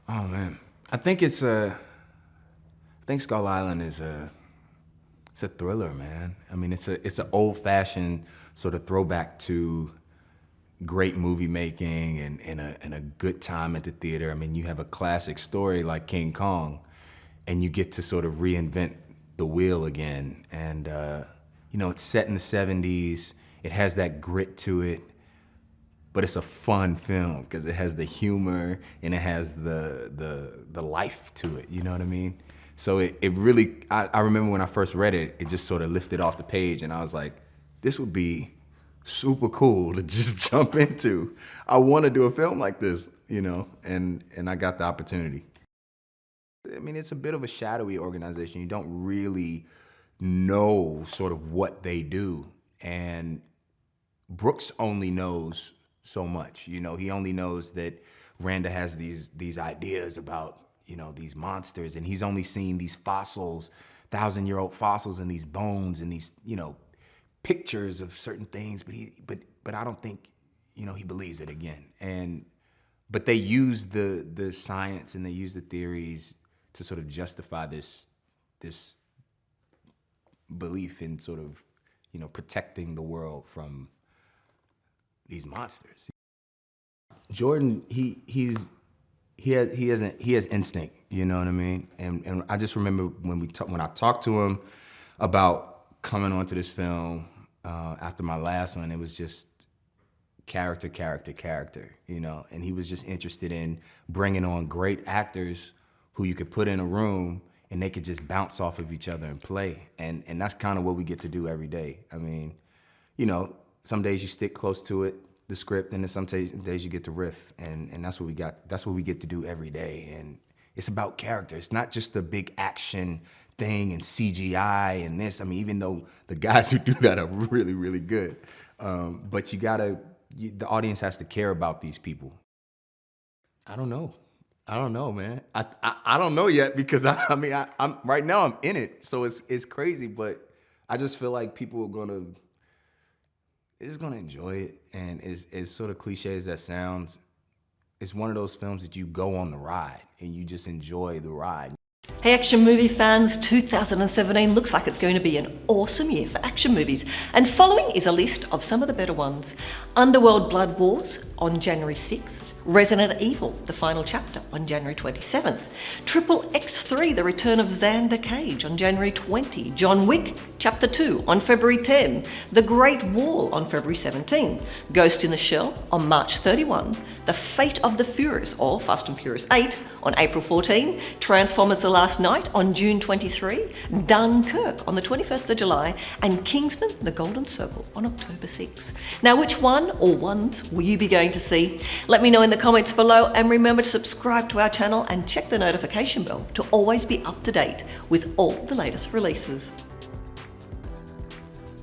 Oh man, I think it's a. I think Skull Island is it's a thriller, man. I mean, it's an old-fashioned sort of throwback to great movie making and a good time at the theater. I mean, you have a classic story like King Kong, and you get to sort of reinvent the wheel again. And you know, it's set in the '70s. It has that grit to it. But it's a fun film because it has the humor and it has the life to it, you know what I mean? So it really, I remember when I first read it, it just sort of lifted off the page and I was like, this would be super cool to just jump into. I want to do a film like this, you know, and I got the opportunity. I mean, it's a bit of a shadowy organization. You don't really know sort of what they do. And Brooks only knows so much, you know. He only knows that Randa has these ideas about, you know, these monsters, and he's only seen these fossils, 1,000-year-old fossils, and these bones and these, you know, pictures of certain things. But I don't think, you know, he believes it again. But they use the science and they use the theories to sort of justify this belief in sort of, you know, protecting the world from these monsters. Jordan, he has instinct, you know what I mean? And I just remember when I talked to him about coming onto this film after my last one, it was just character, you know? And he was just interested in bringing on great actors who you could put in a room and they could just bounce off of each other and play. And that's kind of what we get to do every day. I mean, you know, some days you stick close to it, the script, and then some days you get to riff, and that's what we got. That's what we get to do every day, and it's about character. It's not just a big action thing and CGI and this. I mean, even though the guys who do that are really, really good, but the audience has to care about these people. I don't know, man. I don't know yet because I'm right now I'm in it, so it's crazy, but I just feel like people are they're just gonna enjoy it. And as sort of cliche as that sounds, it's one of those films that you go on the ride and you just enjoy the ride. Hey action movie fans, 2017 looks like it's going to be an awesome year for action movies. And following is a list of some of the better ones. Underworld Blood Wars on January 6th. Resident Evil, the final chapter, on January 27th. Triple X3, The Return of Xander Cage, on January 20. John Wick, Chapter 2, on February 10. The Great Wall, on February 17. Ghost in the Shell, on March 31. The Fate of the Furious, or Fast and Furious 8, on April 14. Transformers The Last Night, on June 23. Dunkirk, on the 21st of July. And Kingsman, The Golden Circle, on October 6. Now, which one or ones will you be going to see? Let me know in the comments below, and remember to subscribe to our channel and check the notification bell to always be up to date with all the latest releases.